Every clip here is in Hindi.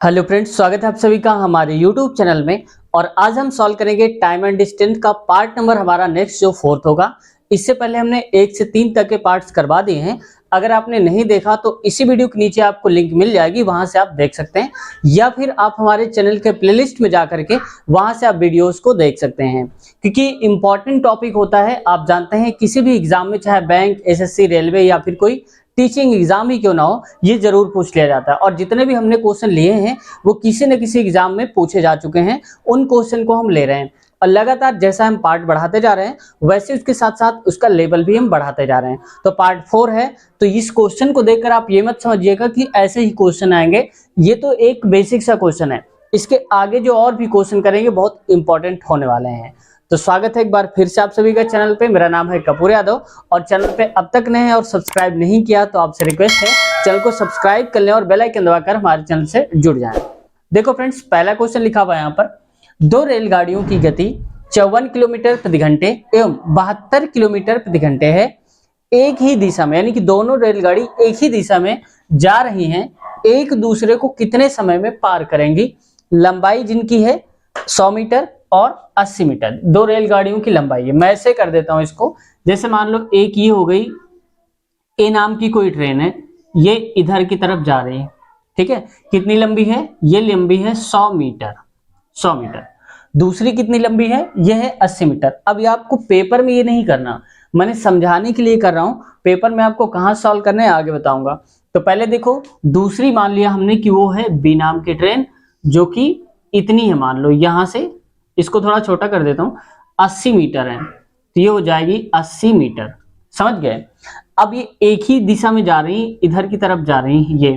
हेलो फ्रेंड्स, स्वागत है आप सभी का हमारे यूट्यूब चैनल में। और आज हम सॉल्व करेंगे टाइम एंड डिस्टेंस का पार्ट नंबर हमारा नेक्स्ट जो 4th होगा। इससे पहले हमने 1 से 3 तक के पार्ट्स करवा दिए हैं। अगर आपने नहीं देखा तो इसी वीडियो के नीचे आपको लिंक मिल जाएगी, वहां से आप देख सकते हैं, या फिर आप हमारे चैनल के प्लेलिस्ट में जा करके वहां से आप वीडियोस को देख सकते हैं। क्योंकि इंपॉर्टेंट टॉपिक होता है, आप जानते हैं किसी भी एग्जाम में, चाहे बैंक, एसएससी, रेलवे या फिर कोई टीचिंग एग्जाम ही क्यों ना हो, ये जरूर पूछ लिया जाता है। और जितने भी हमने क्वेश्चन लिए हैं वो किसी न किसी एग्जाम में पूछे जा चुके हैं, उन क्वेश्चन को हम ले रहे हैं। और लगातार जैसा हम पार्ट बढ़ाते जा रहे हैं वैसे उसके साथ साथ उसका लेवल भी हम बढ़ाते जा रहे हैं। तो पार्ट 4 है, तो इस क्वेश्चन को देखकर आप ये मत समझिएगा कि ऐसे ही क्वेश्चन आएंगे। ये तो एक बेसिक सा क्वेश्चन है, इसके आगे जो और भी क्वेश्चन करेंगे बहुत इंपॉर्टेंट होने वाले हैं। तो स्वागत है एक बार फिर से आप सभी का चैनल पे। मेरा नाम है कपूर यादव, और चैनल पे अब तक नए हैं और सब्सक्राइब नहीं किया तो आपसे रिक्वेस्ट है चैनल को सब्सक्राइब कर लें और बेल आइकन दबाकर हमारे चैनल से जुड़ जाएं। देखो फ्रेंड्स, पहला क्वेश्चन लिखा हुआ है यहाँ पर, दो रेलगाड़ियों की गति 54 किलोमीटर प्रति घंटे एवं 72 किलोमीटर प्रति घंटे है, एक ही दिशा में, यानी कि दोनों रेलगाड़ी एक ही दिशा में जा रही हैं, एक दूसरे को कितने समय में पार करेंगी। लंबाई जिनकी है 100 मीटर और 80 मीटर, दो रेलगाड़ियों की लंबाई है। मैं ऐसे कर देता हूं इसको, जैसे मान लो एक ये हो गई, ए नाम की कोई ट्रेन है, ये इधर की तरफ जा रही है, ठीक है। कितनी लंबी है? ये लंबी है 100 मीटर, 100 मीटर। दूसरी कितनी लंबी है? ये है 80 मीटर। अब ये आपको पेपर में ये नहीं करना, मैंने समझाने के लिए कर रहा हूं। पेपर में आपको कहां सॉल्व करना है आगे बताऊंगा। तो पहले देखो, दूसरी मान लिया हमने कि वो है बी नाम की ट्रेन, जो कि इतनी है, मान लो यहां से, इसको थोड़ा छोटा कर देता हूं, 80 मीटर है, तो ये हो जाएगी 80 मीटर। समझ गए? अब ये एक ही दिशा में जा रही, इधर की तरफ जा रही ये,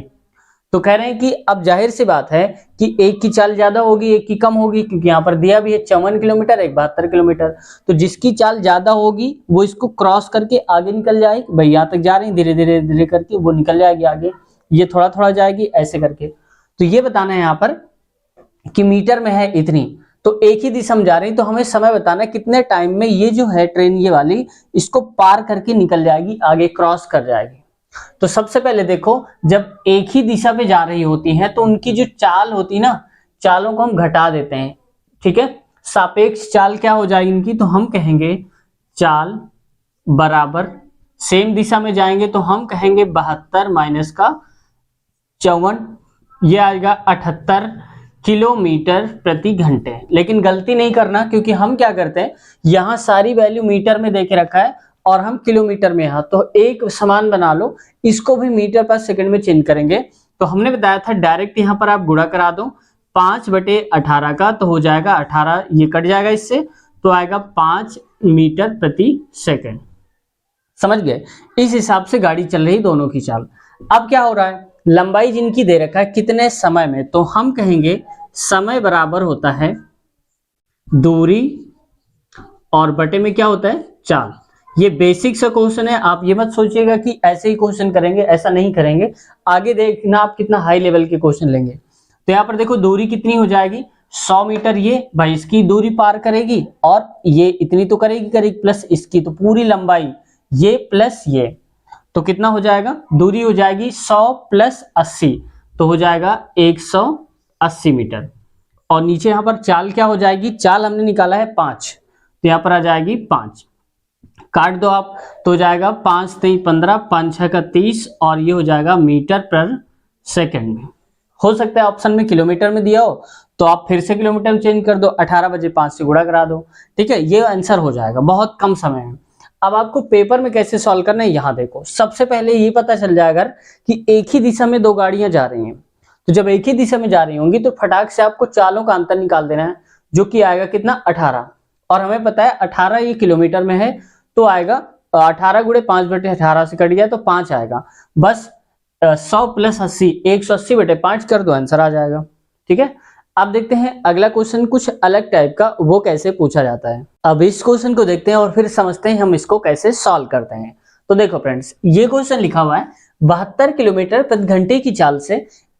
तो कह रहे हैं कि अब जाहिर सी बात है कि एक की चाल ज्यादा होगी, एक की कम होगी, क्योंकि यहाँ पर दिया भी है 54 किलोमीटर, एक 72 किलोमीटर। तो जिसकी चाल ज्यादा होगी वो इसको क्रॉस करके आगे निकल जाएगी। भाई यहाँ तक जा रही, धीरे धीरे धीरे करके वो निकल जाएगी आगे, ये थोड़ा थोड़ा जाएगी ऐसे करके। तो ये बताना है यहाँ पर कि मीटर में है इतनी, तो एक ही दिशा में जा रही, तो हमें समय बताना है कितने टाइम में ये जो है ट्रेन ये वाली इसको पार करके निकल जाएगी, आगे क्रॉस कर जाएगी। तो सबसे पहले देखो, जब एक ही दिशा पे जा रही होती हैं तो उनकी जो चाल होती है ना, चालों को हम घटा देते हैं, ठीक है। सापेक्ष चाल क्या हो जाएगी इनकी, तो हम कहेंगे चाल बराबर, सेम दिशा में जाएंगे तो हम कहेंगे 72 माइनस का 54, ये आएगा 78 किलोमीटर प्रति घंटे। लेकिन गलती नहीं करना, क्योंकि हम क्या करते हैं, यहाँ सारी वैल्यू मीटर में देके रखा है और हम किलोमीटर में, यहाँ तो एक समान बना लो, इसको भी मीटर पर सेकंड में चेंज करेंगे। तो हमने बताया था डायरेक्ट यहाँ पर आप गुणा करा दो 5/18 का, तो हो जाएगा 18, ये कट जाएगा इससे, तो आएगा 5 मीटर प्रति सेकंड। समझ गए? इस हिसाब से गाड़ी चल रही दोनों की चाल। अब क्या हो रहा है, लंबाई जिनकी दे रखा है कितने समय में, तो हम कहेंगे समय बराबर होता है दूरी और बटे में क्या होता है, चाल। ये बेसिक सा क्वेश्चन है, आप ये मत सोचिएगा कि ऐसे ही क्वेश्चन करेंगे, ऐसा नहीं करेंगे। आगे देखना आप कितना हाई लेवल के क्वेश्चन लेंगे। तो यहाँ पर देखो, दूरी कितनी हो जाएगी, 100 मीटर, ये भाई इसकी दूरी पार करेगी, और ये इतनी तो करेगी प्लस इसकी, तो पूरी लंबाई ये प्लस ये, तो कितना हो जाएगा, दूरी हो जाएगी 100 प्लस 80, तो हो जाएगा 180 मीटर। और नीचे यहाँ पर चाल क्या हो जाएगी, चाल हमने निकाला है 5, तो यहाँ पर आ जाएगी 5, काट दो आप, तो हो जाएगा 5 3 15, 5 6 का 30, और ये हो जाएगा मीटर पर सेकंड में। हो सकता है ऑप्शन में किलोमीटर में दिया हो, तो आप फिर से किलोमीटर में चेंज कर दो, 18/5 से गुणा करा दो, ठीक है, ये आंसर हो जाएगा। बहुत कम समय है। अब आपको पेपर में कैसे सॉल्व करना है, यहाँ देखो, सबसे पहले ये पता चल जाएगा कि एक ही दिशा में दो गाड़ियां जा रही हैं। तो जब एक ही दिशा में जा रही होंगी तो फटाक से आपको चालों का अंतर निकाल देना है, जो कि आएगा कितना, 18, और हमें पता है 18 ये किलोमीटर में है, तो आएगा 18 गुणे 5/18 से कट गया तो 5 आएगा। बस 100 प्लस 80, 180/5 कर दो, आंसर आ जाएगा, ठीक है। अब देखते हैं अगला क्वेश्चन कुछ अलग टाइप का, वो कैसे पूछा जाता है। अब इस क्वेश्चन को देखते हैं और फिर समझते हैं हम इसको कैसे सॉल्व करते हैं। तो देखो फ्रेंड्स, ये क्वेश्चन लिखा हुआ है, 72 किलोमीटर प्रति घंटे की चाल से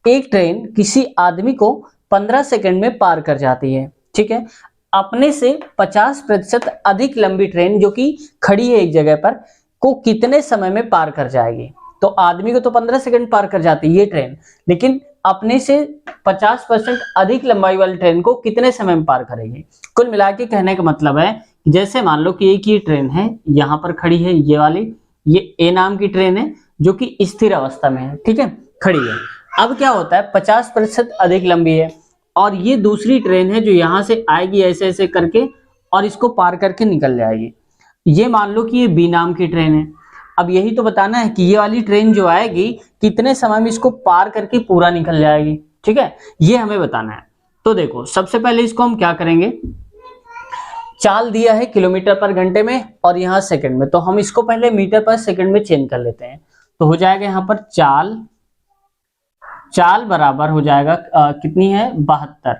एक ट्रेन किसी आदमी को 15 सेकंड में पार कर जाती है, ठीक है। अपने से 50% अधिक लंबी ट्रेन जो कि खड़ी है एक जगह पर, को कितने समय में पार कर जाएगी। तो आदमी को तो 15 सेकंड पार कर जाती है ये ट्रेन, लेकिन अपने से 50% अधिक लंबाई वाली ट्रेन को कितने समय में पार करेगी। कुल मिला के कहने का मतलब है, जैसे मान लो कि एक ही ट्रेन है, यहाँ पर खड़ी है ये वाली, ये ए नाम की ट्रेन है जो कि स्थिर अवस्था में है, ठीक है, खड़ी है। अब क्या होता है, 50% अधिक लंबी है और ये दूसरी ट्रेन है जो यहाँ से आएगी ऐसे ऐसे करके और इसको पार करके निकल जाएगी। ये मान लो कि ये बी नाम की ट्रेन है। अब यही तो बताना है कि ये वाली ट्रेन जो आएगी कितने समय में इसको पार करके पूरा निकल जाएगी, ठीक है, ये हमें बताना है। तो देखो सबसे पहले इसको हम क्या करेंगे, चाल दिया है किलोमीटर पर घंटे में और यहाँ सेकंड में, तो हम इसको पहले मीटर पर सेकंड में चेंज कर लेते हैं। तो हो जाएगा यहाँ पर चाल बराबर हो जाएगा कितनी है 72।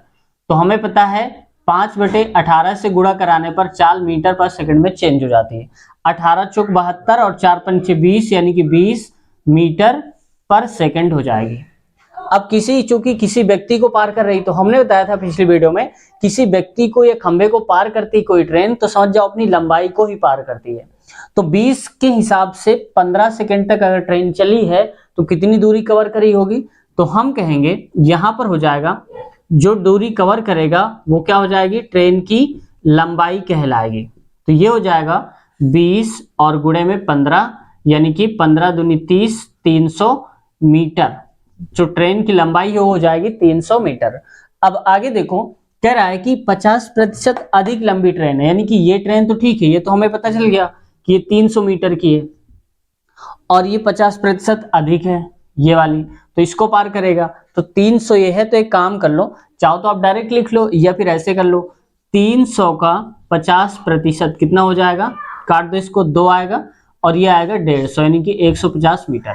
तो हमें पता है 5/18 से गुणा कराने पर चाल मीटर पर सेकंड में चेंज हो जाती है। 18 चौक 72 और 4 पंचे 20 यानी कि 20 मीटर पर सेकंड हो जाएगी। अब चूंकि किसी व्यक्ति को पार कर रही, तो हमने बताया था पिछली वीडियो में, किसी व्यक्ति को या खंबे को पार करती कोई ट्रेन तो समझ जाओ अपनी लंबाई को ही पार करती है। तो 20 के हिसाब से 15 सेकंड तक अगर ट्रेन चली है तो कितनी दूरी कवर करी होगी, तो हम कहेंगे यहां पर हो जाएगा जो दूरी कवर करेगा वो क्या हो जाएगी, ट्रेन की लंबाई कहलाएगी। तो ये हो जाएगा 20 और गुणे में 15 यानी कि 15 दूनी 30, 300 मीटर। जो ट्रेन की लंबाई हो जाएगी 300 मीटर। अब आगे देखो, कह रहा है कि 50% अधिक लंबी ट्रेन है, यानी कि ये ट्रेन तो ठीक है, ये तो हमें पता चल गया कि ये 300 मीटर की है और ये 50% अधिक है ये वाली, तो इसको पार करेगा। तो 300 ये है, तो एक काम कर लो, चाहो तो आप डायरेक्ट लिख लो या फिर ऐसे कर लो, 300 का 50% कितना हो जाएगा, काट दो इसको, 2 आएगा और ये आएगा 150 यानी कि 150 मीटर।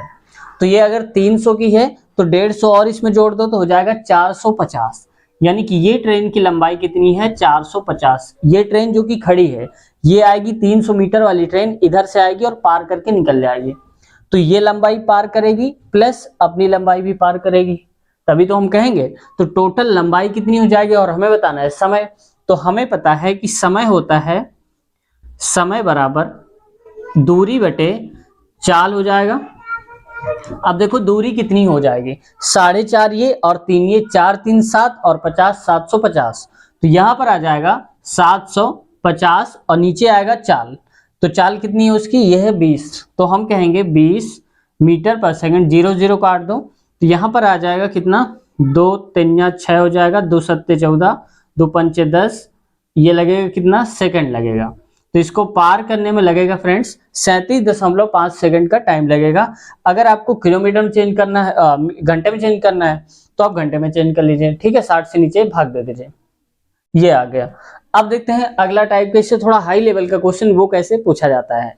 तो ये अगर 300 की है तो 150 और इसमें जोड़ दो तो हो जाएगा 450, यानी कि ये ट्रेन की लंबाई कितनी है 450। ये ट्रेन जो कि खड़ी है ये आएगी 300 मीटर वाली ट्रेन, इधर से आएगी और पार करके निकल जाएगी। तो ये लंबाई पार करेगी प्लस अपनी लंबाई भी पार करेगी, तभी तो हम कहेंगे। तो टोटल लंबाई कितनी हो जाएगी और हमें बताना है समय। तो हमें पता है कि समय होता है समय बराबर दूरी बटे चाल हो जाएगा। अब देखो दूरी कितनी हो जाएगी, 4.5 ये और 3 ये, 4 3 7 और 50 750। तो यहां पर आ जाएगा 750 और नीचे आएगा चाल। तो चाल कितनी है उसकी, यह है 20। तो हम कहेंगे 20 मीटर पर सेकंड, 0 0 काट दो तो यहां पर आ जाएगा कितना, 2 3 6 हो जाएगा, 2 7 14, 2 5 10, ये लगेगा कितना सेकंड लगेगा। तो इसको पार करने में लगेगा फ्रेंड्स 37.5 सेकंड का टाइम लगेगा। अगर आपको किलोमीटर में चेंज करना है, घंटे में चेंज करना है तो आप घंटे में चेंज कर लीजिए, ठीक है, 60 से नीचे भाग दे दीजिए। ये आ गया। अब देखते हैं अगला टाइप का, इससे थोड़ा हाई लेवल का क्वेश्चन, वो कैसे पूछा जाता है।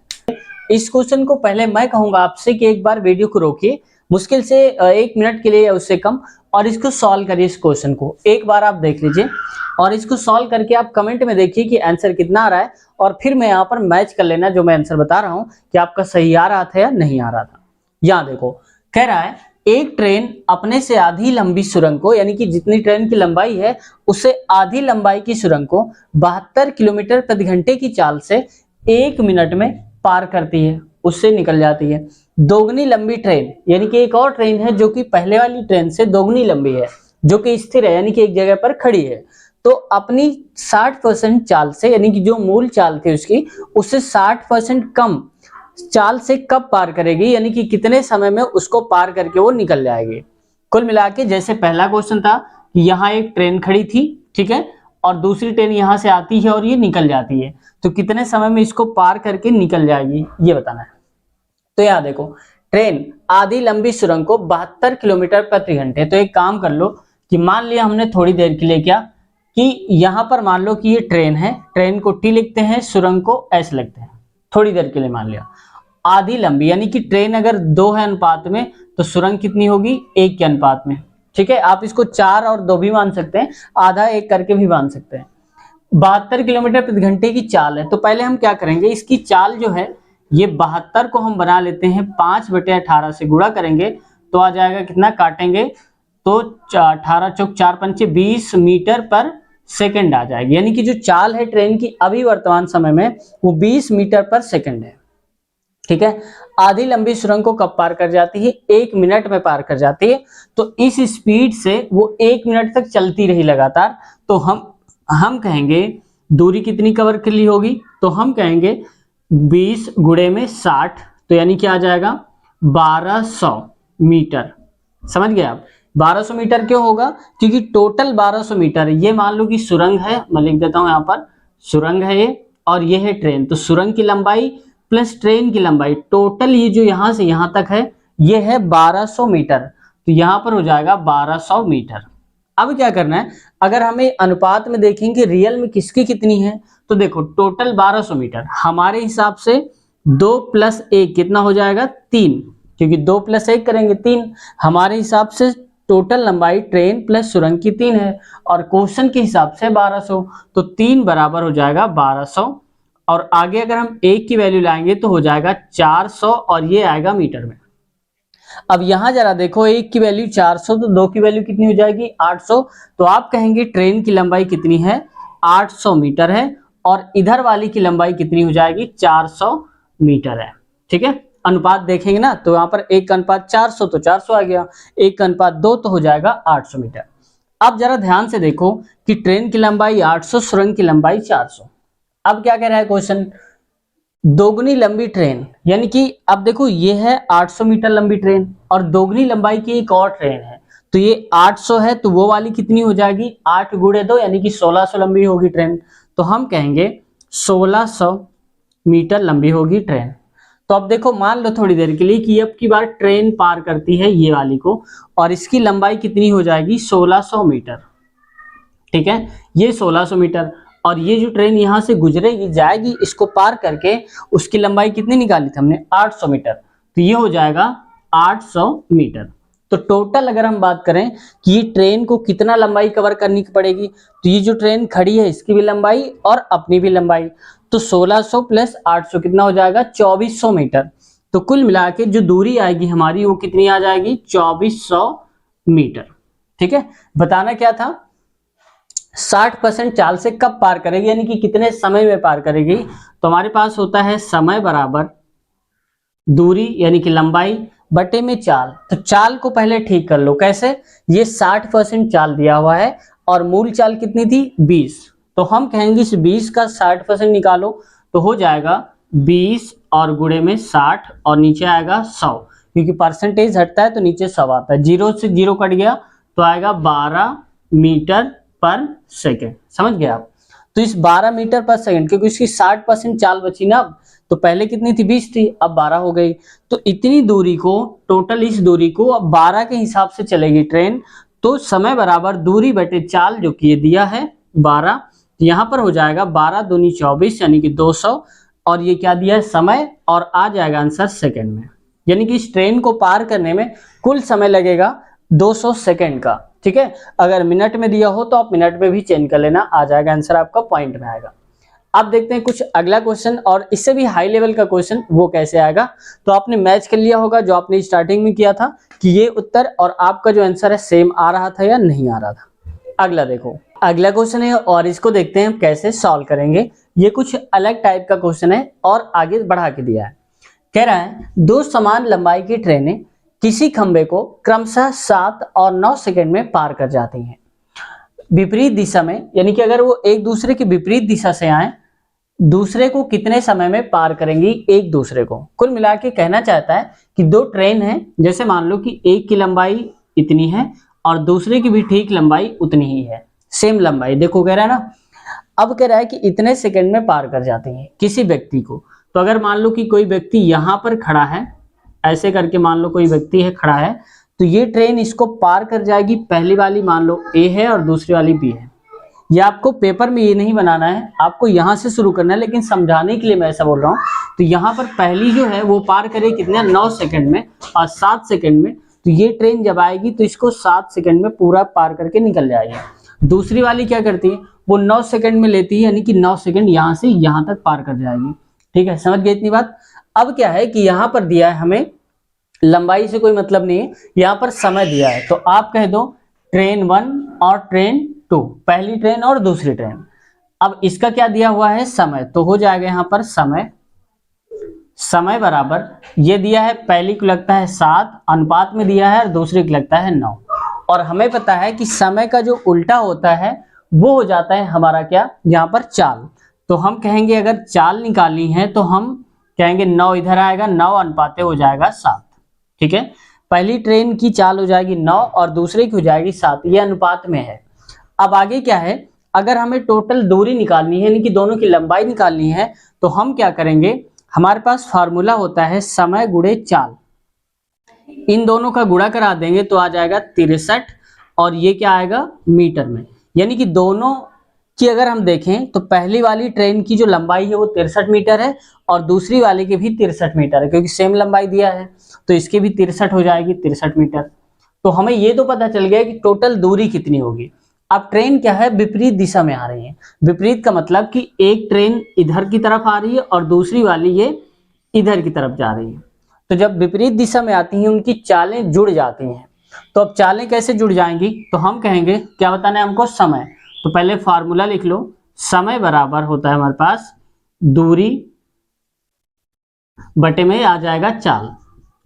इस क्वेश्चन को पहले मैं कहूंगा आपसे कि एक बार वीडियो को रोकिए, मुश्किल से 1 मिनट के लिए या उससे कम, और इसको सॉल्व करिए। इस क्वेश्चन को एक बार आप देख लीजिए और इसको सॉल्व करके आप कमेंट में देखिए कि आंसर कितना आ रहा है, और फिर मैं यहाँ पर मैच कर लेना जो मैं आंसर बता रहा हूँ कि आपका सही आ रहा था या नहीं आ रहा था। यहाँ देखो, कह रहा है एक ट्रेन अपने से आधी लंबी सुरंग को, यानी कि जितनी ट्रेन की लंबाई है उससे आधी लंबाई की सुरंग को 72 किलोमीटर प्रति घंटे की चाल से 1 मिनट में पार करती है, उससे निकल जाती है। दोगुनी लंबी ट्रेन, यानी कि एक और ट्रेन है जो कि पहले वाली ट्रेन से दोगुनी लंबी है, जो कि स्थिर है, यानी कि एक जगह पर खड़ी है, तो अपनी 60% चाल से, यानी कि जो मूल चाल थी उसकी, उससे 60% कम चाल से कब पार करेगी, यानी कि कितने समय में उसको पार करके वो निकल जाएगी। कुल मिला के जैसे पहला क्वेश्चन था कि यहाँ एक ट्रेन खड़ी थी, ठीक है, और दूसरी ट्रेन यहाँ से आती है और ये निकल जाती है, तो कितने समय में इसको पार करके निकल जाएगी ये बताना है। तो यहाँ देखो, ट्रेन आधी लंबी सुरंग को 72 किलोमीटर प्रति घंटे, तो एक काम कर लो कि मान लिया हमने थोड़ी देर के लिए क्या कि यहाँ पर मान लो कि ये ट्रेन है, ट्रेन को टी लिखते हैं, सुरंग को एस लिखते हैं, थोड़ी देर के लिए मान लिया। आधी लंबी यानी कि ट्रेन अगर 2 है अनुपात में तो सुरंग कितनी होगी 1 के अनुपात में, ठीक है। आप इसको 4 और 2 भी मान सकते हैं, आधा 1 करके भी मान सकते हैं। 72 किलोमीटर प्रति घंटे की चाल है, तो पहले हम क्या करेंगे, इसकी चाल जो है ये 72 को हम बना लेते हैं 5/18 से गुणा करेंगे तो आ जाएगा कितना, काटेंगे तो 18 चौक 4 पंचे 20 मीटर पर सेकंड आ जाएगी, यानी कि जो चाल है ट्रेन की अभी वर्तमान समय में वो 20 मीटर पर सेकंड है, ठीक है। आधी लंबी सुरंग को कब पार कर जाती है? 1 मिनट में पार कर जाती है। तो इस स्पीड से वो 1 मिनट तक चलती रही लगातार, तो हम कहेंगे दूरी कितनी कवर कर ली होगी? तो हम कहेंगे 20 गुणे में 60, तो यानी क्या आ जाएगा 1200 मीटर। समझ गए आप? 1200 मीटर क्यों होगा? क्योंकि टोटल 1200 मीटर है। ये मान लो कि सुरंग है, मैं लिख देता हूं यहां पर, सुरंग है ये, और ये है ट्रेन। तो सुरंग की लंबाई प्लस ट्रेन की लंबाई, टोटल ये जो यहां से यहां तक है ये है 1200 मीटर। तो यहां पर हो जाएगा 1200 मीटर। अब क्या करना है, अगर हमें अनुपात में देखेंगे रियल में किसकी कितनी है, तो देखो टोटल 1200 मीटर हमारे हिसाब से 2 + 1 कितना हो जाएगा? 3, क्योंकि 2 + 1 करेंगे 3। हमारे हिसाब से टोटल लंबाई ट्रेन प्लस सुरंग की 3 है, और क्वेश्चन के हिसाब से 1200, तो 3 बराबर हो जाएगा 1200। और आगे अगर हम 1 की वैल्यू लाएंगे तो हो जाएगा 400, और ये आएगा मीटर में। अब यहां जरा देखो, 1 की वैल्यू 400, तो 2 की वैल्यू कितनी हो जाएगी? 800। तो आप कहेंगे ट्रेन की लंबाई कितनी है? 800 मीटर है, और इधर वाली की लंबाई कितनी हो जाएगी? 400 मीटर है। ठीक है, अनुपात देखेंगे ना, तो यहाँ पर 1:400, तो 400 आ गया, 1:2 तो हो जाएगा 800 मीटर। अब जरा ध्यान से देखो कि ट्रेन की लंबाई 800, सुरंग की लंबाई 400। अब क्या कह रहा है क्वेश्चन? दोगुनी लंबी ट्रेन, यानी कि अब देखो ये है 800 मीटर लंबी ट्रेन, और दोगुनी लंबाई की एक और ट्रेन है, तो ये 800 है, तो वो वाली कितनी हो जाएगी? 8 × 2 यानी कि 1600 लंबी होगी ट्रेन। तो हम कहेंगे 1600 मीटर लंबी होगी ट्रेन। तो अब देखो, मान लो थोड़ी देर के लिए कि अब की बार ट्रेन पार करती है ये वाली को, और इसकी लंबाई कितनी हो जाएगी? 1600 मीटर। ठीक है, ये 1600 मीटर, और ये जो ट्रेन यहां से गुजरेगी जाएगी इसको पार करके, उसकी लंबाई कितनी निकाली थी हमने? 800 मीटर। तो ये हो जाएगा 800 मीटर। तो टोटल अगर हम बात करें कि ये ट्रेन को कितना लंबाई कवर करनी पड़ेगी, तो ये जो ट्रेन खड़ी है इसकी भी लंबाई और अपनी भी लंबाई, तो 1600 + 800 कितना हो जाएगा? 2400 मीटर। तो कुल मिला के जो दूरी आएगी हमारी वो कितनी आ जाएगी? 2400 मीटर। ठीक है, बताना क्या था? 60% चाल से कब पार करेगी, यानी कि कितने समय में पार करेगी। तो हमारे पास होता है समय बराबर दूरी यानी कि लंबाई बटे में चाल। तो चाल को पहले ठीक कर लो, कैसे? ये 60% चाल दिया हुआ है, और मूल चाल कितनी थी? 20। तो हम कहेंगे इस 20 का 60% निकालो, तो हो जाएगा 20 और गुणे में 60, और नीचे आएगा 100, क्योंकि परसेंटेज हटता है तो नीचे 100 आता है। 0 से 0 कट गया तो आएगा 12 मीटर पर सेकेंड। समझ गए आप? तो इस 12 मीटर पर सेकेंड, क्योंकि इसकी 60% चाल बची ना, तो पहले कितनी थी? 20 थी, अब 12 हो गई। तो इतनी दूरी को, टोटल इस दूरी को अब 12 के हिसाब से चलेगी ट्रेन, तो समय बराबर दूरी बटे चाल, जो कि ये दिया है 12, तो यहाँ पर हो जाएगा 12 दूनी 24 यानी कि 200, और ये क्या दिया है? समय, और आ जाएगा आंसर सेकेंड में। यानी कि इस ट्रेन को पार करने में कुल समय लगेगा 200 सेकेंड का। ठीक है, अगर मिनट में दिया हो तो आप मिनट में भी चेंज कर लेना, आ जाएगा आंसर आपका पॉइंट में आएगा। अब देखते हैं कुछ अगला क्वेश्चन, और इससे भी हाई लेवल का क्वेश्चन, वो कैसे आएगा। तो आपने मैच कर लिया होगा जो आपने स्टार्टिंग में किया था कि ये उत्तर और आपका जो आंसर है सेम आ रहा था या नहीं आ रहा था। अगला देखो, अगला क्वेश्चन है, और इसको देखते हैं हम कैसे सॉल्व करेंगे। ये कुछ अलग टाइप का क्वेश्चन है और आगे बढ़ा के दिया है। कह रहा है 2 समान लंबाई की ट्रेनें किसी खंबे को क्रमशः 7 और 9 सेकंड में पार कर जाती हैं विपरीत दिशा में, यानी कि अगर वो एक दूसरे की विपरीत दिशा से आए, दूसरे को कितने समय में पार करेंगी एक दूसरे को। कुल मिला के कहना चाहता है कि 2 ट्रेन हैं, जैसे मान लो कि एक की लंबाई इतनी है और दूसरे की भी ठीक लंबाई उतनी ही है, सेम लंबाई। देखो कह रहा है ना, अब कह रहा है कि इतने सेकंड में पार कर जाती हैं किसी व्यक्ति को। तो अगर मान लो कि कोई व्यक्ति यहां पर खड़ा है, ऐसे करके मान लो कोई व्यक्ति है खड़ा है, तो ये ट्रेन इसको पार कर जाएगी। पहली वाली मान लो ए है और दूसरी वाली बी है। ये आपको पेपर में ये नहीं बनाना है, आपको यहां से शुरू करना है, लेकिन समझाने के लिए मैं ऐसा बोल रहा हूं। तो यहाँ पर पहली जो है वो पार करे कितने? 9 सेकंड में और 7 सेकंड में। तो ये ट्रेन जब आएगी तो इसको 7 सेकंड में पूरा पार करके निकल जाएगी। दूसरी वाली क्या करती है? वो 9 सेकंड में लेती है, यानी कि 9 सेकंड यहाँ से यहाँ तक पार कर जाएगी। ठीक है, समझ गए इतनी बात। अब क्या है कि यहाँ पर दिया है हमें, लंबाई से कोई मतलब नहीं है, यहाँ पर समय दिया है। तो आप कह दो ट्रेन 1 और ट्रेन 2, पहली ट्रेन और दूसरी ट्रेन। अब इसका क्या दिया हुआ है? समय, तो हो जाएगा यहाँ पर समय समय बराबर ये दिया है, पहली को लगता है 7 अनुपात में दिया है और दूसरी को लगता है 9। और हमें पता है कि समय का जो उल्टा होता है वो हो जाता है हमारा क्या, यहाँ पर चाल। तो हम कहेंगे अगर चाल निकालनी है तो हम कहेंगे 9 इधर आएगा, 9 अनुपाते हो जाएगा 7। ठीक है, पहली ट्रेन की चाल हो जाएगी 9 और दूसरे की हो जाएगी 7, ये अनुपात में है। अब आगे क्या है, अगर हमें टोटल दूरी निकालनी है यानी कि दोनों की लंबाई निकालनी है तो हम क्या करेंगे, हमारे पास फार्मूला होता है समय गुणे चाल। इन दोनों का गुणा करा देंगे तो आ जाएगा 63 और ये क्या आएगा मीटर में। यानी कि दोनों की अगर हम देखें तो पहली वाली ट्रेन की जो लंबाई है वो 63 मीटर है और दूसरी वाले की भी 63 मीटर है, क्योंकि सेम लंबाई दिया है तो इसकी भी 63 हो जाएगी, 63 मीटर। तो हमें ये तो पता चल गया कि टोटल दूरी कितनी होगी। अब ट्रेन क्या है, विपरीत दिशा में आ रही है। विपरीत का मतलब कि एक ट्रेन इधर की तरफ आ रही है और दूसरी वाली ये इधर की तरफ जा रही है। तो जब विपरीत दिशा में आती हैं उनकी चालें जुड़ जाती हैं। तो अब चालें कैसे जुड़ जाएंगी, तो हम कहेंगे क्या बताना है हमको, समय। तो पहले फार्मूला लिख लो, समय बराबर होता है हमारे पास दूरी बटे में आ जाएगा चाल।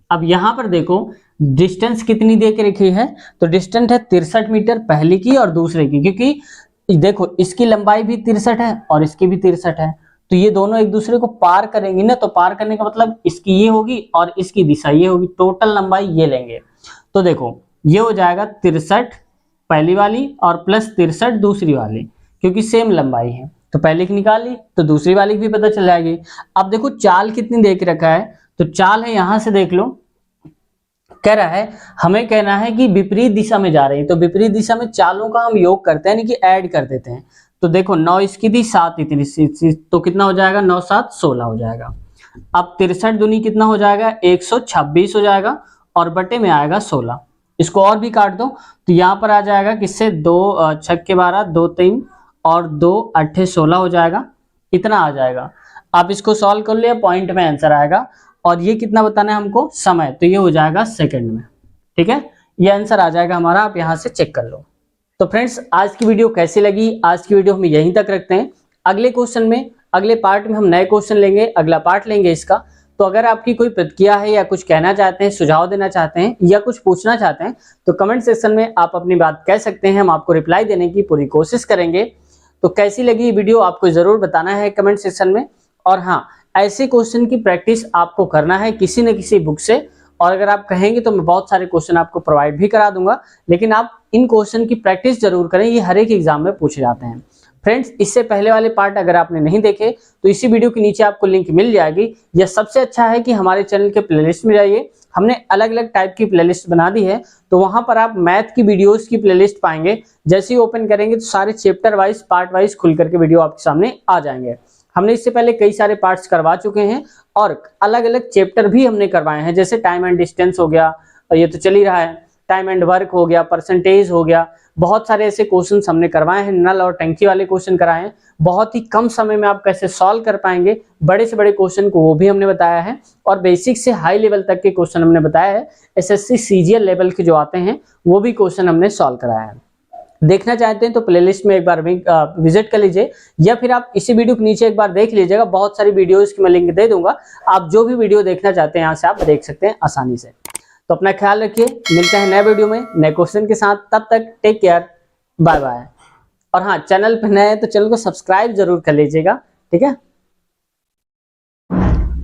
अब यहां पर देखो डिस्टेंस कितनी दे के रखी है, तो डिस्टेंस है 63 मीटर पहली की और दूसरे की, क्योंकि देखो इसकी लंबाई भी 63 है और इसकी भी 63 है। तो ये दोनों एक दूसरे को पार करेंगी ना, तो पार करने का मतलब इसकी ये होगी और इसकी दिशा ये होगी, टोटल लंबाई ये लेंगे। तो देखो ये हो जाएगा 63 पहली वाली और प्लस 63 दूसरी वाली, क्योंकि सेम लंबाई है तो पहले की निकाली तो दूसरी वाली की भी पता चल जाएगी। अब देखो चाल कितनी दे के रखा है, तो चाल है यहां से देख लो, कह रहा है हमें कहना है कि विपरीत दिशा में जा रही है, तो विपरीत दिशा में चालों का हम योग करते हैं, यानी कि ऐड कर देते हैं। तो देखो 9 इसकी थी, 7 इतनी, तो कितना हो जाएगा, 9 7 16 हो जाएगा। अब 63 दूनी कितना हो जाएगा, 126 हो जाएगा और बटे में आएगा 16। इसको और भी काट दो तो यहाँ पर आ जाएगा किससे, 2 छक्के 12, 2 3 और 2 8 16 हो जाएगा, इतना आ जाएगा। आप इसको सॉल्व कर लिया, पॉइंट में आंसर आएगा। और ये कितना बताना है हमको, समय, तो ये हो जाएगा सेकंड में। ठीक है, ये आंसर आ जाएगा हमारा, आप यहां से चेक कर लो। तो फ्रेंड्स आज की वीडियो कैसी लगी, आज की वीडियो हम यहीं तक रखते हैं। अगले क्वेश्चन में, अगले पार्ट में हम नए क्वेश्चन लेंगे, अगला पार्ट लेंगे इसका। तो अगर आपकी कोई प्रतिक्रिया है या कुछ कहना चाहते हैं, सुझाव देना चाहते हैं या कुछ पूछना चाहते हैं तो कमेंट सेक्शन में आप अपनी बात कह सकते हैं, हम आपको रिप्लाई देने की पूरी कोशिश करेंगे। तो कैसी लगी वीडियो आपको जरूर बताना है कमेंट सेक्शन में। और हाँ, ऐसे क्वेश्चन की प्रैक्टिस आपको करना है किसी न किसी बुक से, और अगर आप कहेंगे तो मैं बहुत सारे क्वेश्चन आपको प्रोवाइड भी करा दूंगा, लेकिन आप इन क्वेश्चन की प्रैक्टिस जरूर करें, ये हर एक एग्जाम में पूछे जाते हैं। फ्रेंड्स इससे पहले वाले पार्ट अगर आपने नहीं देखे तो इसी वीडियो के नीचे आपको लिंक मिल जाएगी, या सबसे अच्छा है कि हमारे चैनल के प्लेलिस्ट में जाइए, हमने अलग अलग टाइप की प्लेलिस्ट बना दी है, तो वहां पर आप मैथ की वीडियोस की प्लेलिस्ट पाएंगे। जैसे ही ओपन करेंगे तो सारे चैप्टर वाइज पार्ट वाइज खुल करके वीडियो आपके सामने आ जाएंगे। हमने इससे पहले कई सारे पार्ट्स करवा चुके हैं और अलग अलग चैप्टर भी हमने करवाए हैं, जैसे टाइम एंड डिस्टेंस हो गया, और ये तो चल ही रहा है, टाइम एंड वर्क हो गया, परसेंटेज हो गया, बहुत सारे ऐसे क्वेश्चंस हमने करवाए हैं, नल और टंकी वाले क्वेश्चन कराए हैं। बहुत ही कम समय में आप कैसे सॉल्व कर पाएंगे बड़े से बड़े क्वेश्चन को, वो भी हमने बताया है। और बेसिक से हाई लेवल तक के क्वेश्चन हमने बताया है, एसएससी सीजीएल लेवल के जो आते हैं वो भी क्वेश्चन हमने सॉल्व कराया है। देखना चाहते हैं तो प्लेलिस्ट में एक बार विजिट कर लीजिए, या फिर आप इसी वीडियो के नीचे एक बार देख लीजिएगा, बहुत सारी वीडियोस की मैं लिंक दे दूंगा, आप जो भी वीडियो देखना चाहते हैं यहाँ से आप देख सकते हैं आसानी से। तो अपना ख्याल रखिए, मिलते हैं नए वीडियो में नए क्वेश्चन के साथ, तब तक टेक केयर, बाय बाय। और हाँ, चैनल पर नए हैं तो चैनल को सब्सक्राइब जरूर कर लीजिएगा, ठीक है।